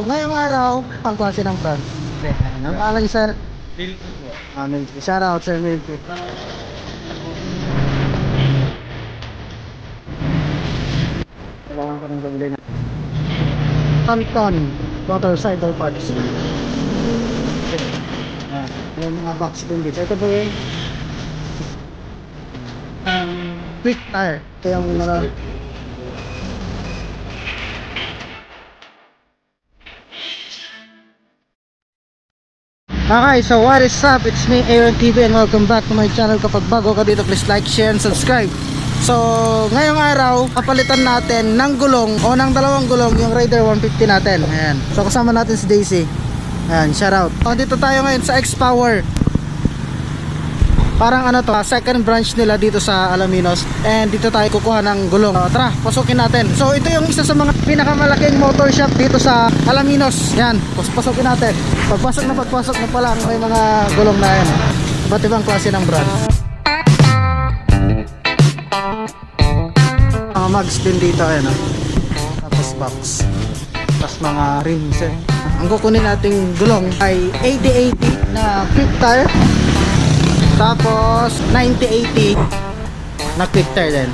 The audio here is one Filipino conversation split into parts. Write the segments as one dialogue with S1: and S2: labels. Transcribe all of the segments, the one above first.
S1: Ngayong araw, ang klase ng brand. Ang alang sir.
S2: Milky po.
S1: Milky. Shout out sir Milky. Kailangan ko ng gawin na. Tonton. Motorcycle parts. Yung mga box din dito. Ito po yung quick tire. Ito yung mga okay, so what is up? It's me, Aaron TV, and welcome back to my channel. Kapag bago ka dito, please like, share, and subscribe. So, ngayong araw, papalitan natin ng gulong o ng dalawang gulong yung Raider 150 natin. Ayan. So, kasama natin si Daisy. Ayan, shout out. So, dito tayo ngayon sa X-Power. Parang ano to, second branch nila dito sa Alaminos. And dito tayo kukuha ng gulong. Tara, pasukin natin. So, ito yung isa sa mga pinakamalaking motor shop dito sa Alaminos. Yan, pasukin natin. Pagpasok na pala may mga gulong na yan. Iba't ibang klase ng brand. Mga mags din dito, ayan o. Tapos box. Tapos mga rims eh. Ang kukunin nating gulong ay 8080 na quick tire. Tapos 9080 na quick tire din.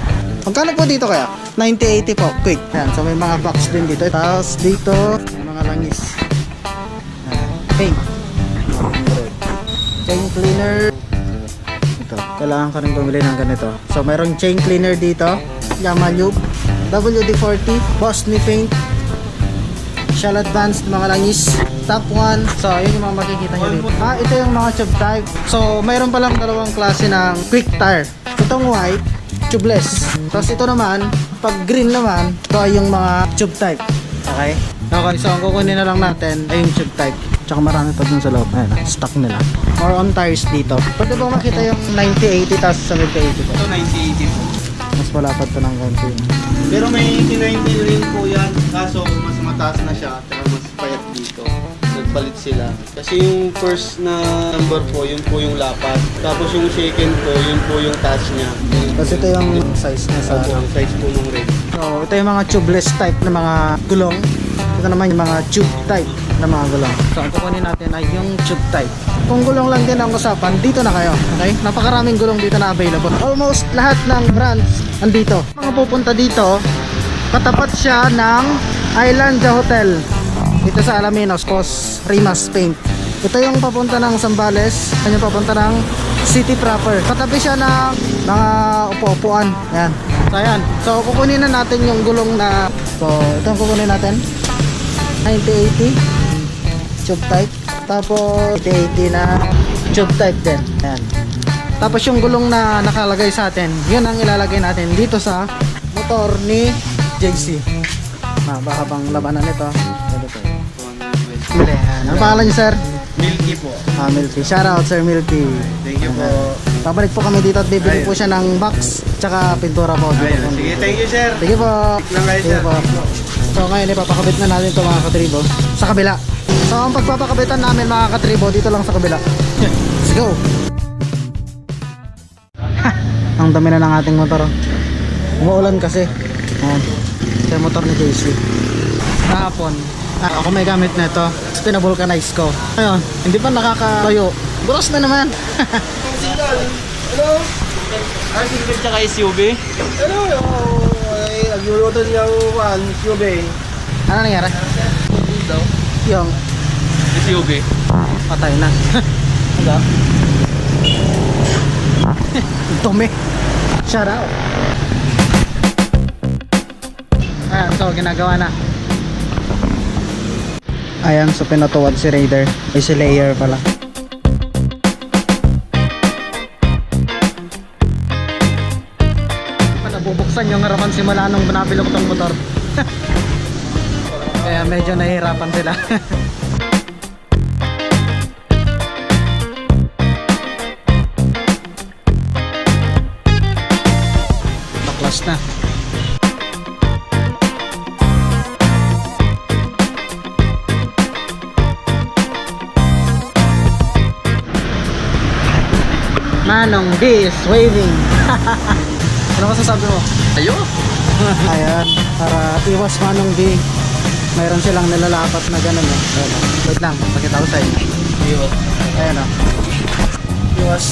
S1: Magkano po dito kaya? 9080 po, quick. Ayan, so may mga box din dito. Tapos dito, may mga langis. Paint. Chain cleaner. Ito, kailangan ka rin bumili ng ganito. So mayroong chain cleaner dito. Yamalube, WD-40, Bosny paint, Shell Advanced, mga langis, Top 1. So yun yung mga makikita nyo dito. Ito yung mga tube type. So mayroon palang dalawang klase ng quick tire. Itong white, tubeless. Tapos ito naman, pag green naman, ito yung mga tube type. Okay? Okay, so ang kukunin na lang natin ay yung tube type. Tsaka marami pa dun sa loob. Ayan, stock nila. More on tires dito. Pwede ba makita yung 9080 tapos 7080 po?
S2: Ito 9080 po.
S1: Mas malapad pa ng konti.
S2: Pero may 8090 rin po yan. Kaso mas mataas na siya. Pero mas payat dito. Nagpalit sila. Kasi yung first na number po, yun po yung lapat. Tapos yung second po, yun po yung taas niya.
S1: Kasi ito yung size niya sa
S2: size po ng red.
S1: So ito yung mga tubeless type na mga gulong. Ito naman yung mga tube type na mga gulong. So ang kukunin natin ay yung tube type. Kung gulong lang din ang usapan, dito na kayo. Okay? Napakaraming gulong dito na available. Almost lahat ng brands andito. Mga pupunta dito, katapat siya ng Islandia Hotel dito sa Alaminos, Cos Rimas Paint. Ito yung papunta ng Zambales, ito yung papunta ng city proper. Katabi siya ng mga upo-upuan. Ayan. So ayan. So kukunin na natin yung gulong na, so ito yung kukunin natin. 9080 tube type. Tapos 8080 na tube type din. Ayan. Tapos yung gulong na nakalagay sa atin, yun ang ilalagay natin dito sa motor ni JC. Baka pang labanan nito. Ano pangalan niyo, sir?
S2: Milky po.
S1: Milky. Shout out sir Milky.
S2: Thank you po.
S1: Pabalik po kami dito at bibili po siya ng box tsaka pintura po.
S2: Ayun. Sige, thank you sir.
S1: Sige po.
S2: Lang kayo,
S1: Sige
S2: sir.
S1: po. So ngayon ipapakabit na natin ito mga katribo sa kabila. So ang pagpapakabitan namin mga katribo dito lang sa kabila. Let's go. Ang dami na ng ating motor. Umuulan kasi. Ito yung motor ni JC. Kahapon ako may gamit na ito. Pinavulcanize ko. Ayun, hindi pa nakakatayo. Buras na naman.
S2: Hello?
S3: Single tsaka SUV?
S2: Hello? Ay, nagluluto niya ang SUV.
S1: Ano nangyari?
S3: Daw?
S1: Yung
S3: SUV?
S1: patay na. Ano? Dumi. Shout out. Ayan, so ginagawa na. Ayan, so pinatuwad si Raider. Ay si Layer pala. Nabubuksan yung harapan simula nung binabilok tong motor. Kaya medyo nahihirapan sila. Baklas na. Manong D is waving. Ano masasabi mo?
S3: Ayo!
S1: Ayan, para iwas Manong D. mayroon silang nilalapat na gano'n eh. Ayan, oh. Wait lang, pakita ko sa inyo.
S3: Iwas.
S1: Ayan o. Iwas.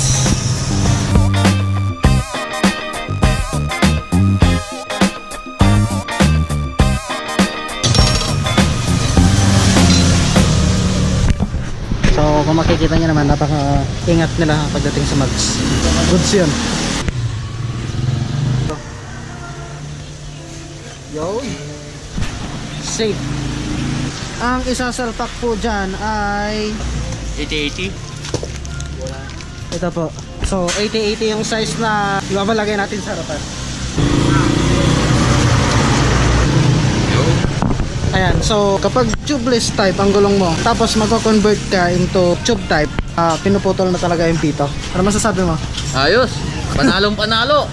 S1: So kung makikita nyo naman, napaka-ingat nila pagdating sa mags. Goods yun. Yo. Safe. Ang isasalpak po dyan ay
S3: 80-80.
S1: ito po. So 80-80 yung size na ibabalagay natin sa harapan. Ayan, so kapag tubeless type ang gulong mo, tapos magko-convert ka into tube type, pinuputol na talaga yung pito. Ano masasabi mo?
S3: Ayos. Panalong panalo.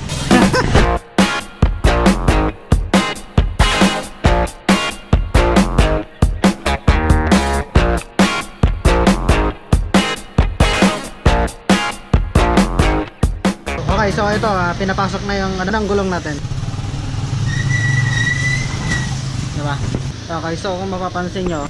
S1: Okay, so ito, pinapasok na yung ng gulong natin. Diba? Okay, so kung mapapansin nyo,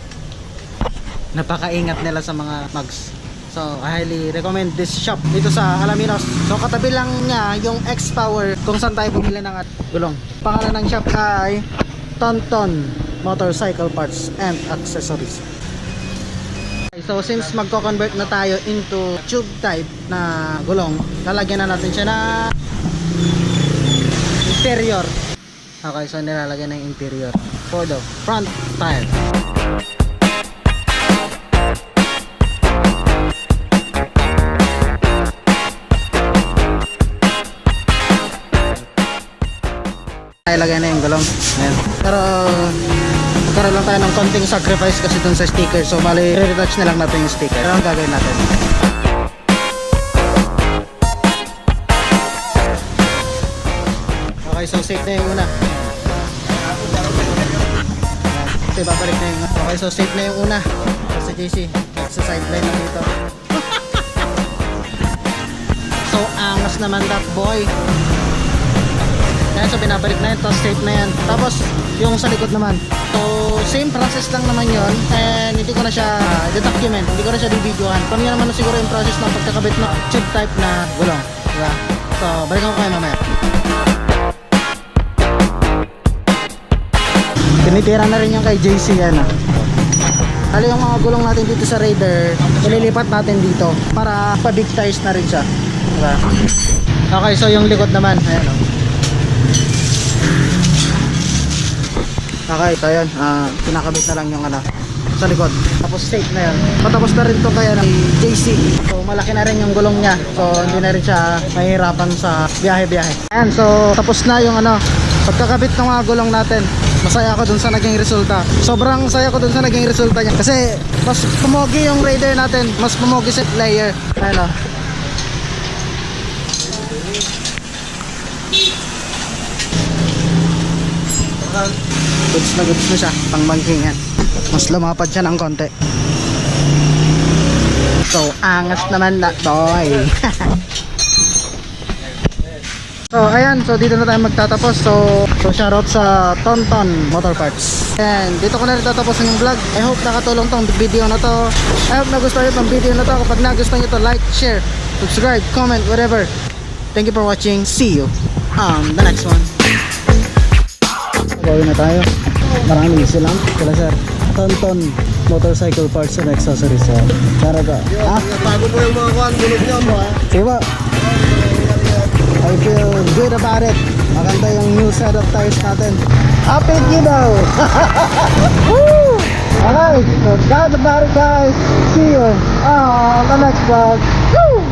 S1: napakaingat nila sa mga mags. So I highly recommend this shop dito sa Alaminos. So katabi lang niya yung X-Power kung saan tayo bumili ng gulong. Pangalan ng shop ay Tonton Motorcycle Parts and Accessories. Okay, so since magko-convert na tayo into tube type na gulong, lalagyan na natin siya na interior. Okay, so nilalagyan na yung interior for the front tire. Ilagay na yung gulong. Ayan. Pero magkaroon lang tayo ng konting sacrifice kasi dun sa sticker. So bali, re-retouch na lang natin yung sticker. Pero ang gagawin natin, okay, so safe na yung una. Ito, babalik na yung una. Okay, so safe na yung una. So si JC, sa sideline lang dito. So angas naman that boy. Yan, so binabalik na yun, tapos safe na yan. Tapos yung sa likod naman, so same process lang naman yon, and hindi ko na siya document, hindi ko na siya di-videohan. Kung yan naman na siguro yung process ng pagkakabit ng tube type na gulong, diba? So balikan ko kayo mamaya. Tinitira na rin yung kay JC yan. Hali yung mga gulong natin dito sa Raider, ililipat natin dito para pa-big tires na rin siya, diba? Okay, so yung likod naman, ayan o. Okay, so yun, pinakabit na lang yung sa likod. Tapos safe na yun. Patapos na rin to kaya ng JC. So malaki na rin yung gulong niya. So hindi na rin siya mahirapan sa biyahe-biyahe. Ayan, so tapos na yung pagkakabit ng mga gulong natin. Masaya ako dun sa naging resulta. Sobrang saya ko dun sa naging resulta niya. Kasi mas pumogi yung Raider natin. Mas pumogi sa player. Ayan o. Goods na siya, pang banking yan. Mas lumapad siya ng konti. So angas naman na boy. So ayan, so dito na tayo magtatapos. So shoutout sa Tonton Motor Parts. And dito ko na rin tatapusin yung vlog. I hope nakatulong tong video na to. I hope nagustuhan nyo tong video na to. Kapag nagustuhan nyo to, like, share, subscribe, comment, whatever. Thank you for watching. See you on the next one. Gawin na tayo. Maraming silang sila sir. Tonton Motorcycle Parts and Accessories. Tara ba?
S2: Bago po yung mga kuhan, gulog niyo mo ha.
S1: Diba? I feel good about it. Maganda yung new set of tires natin. Happy daw. Woo! Okay, so that's about it guys. See you on the next vlog. Woo!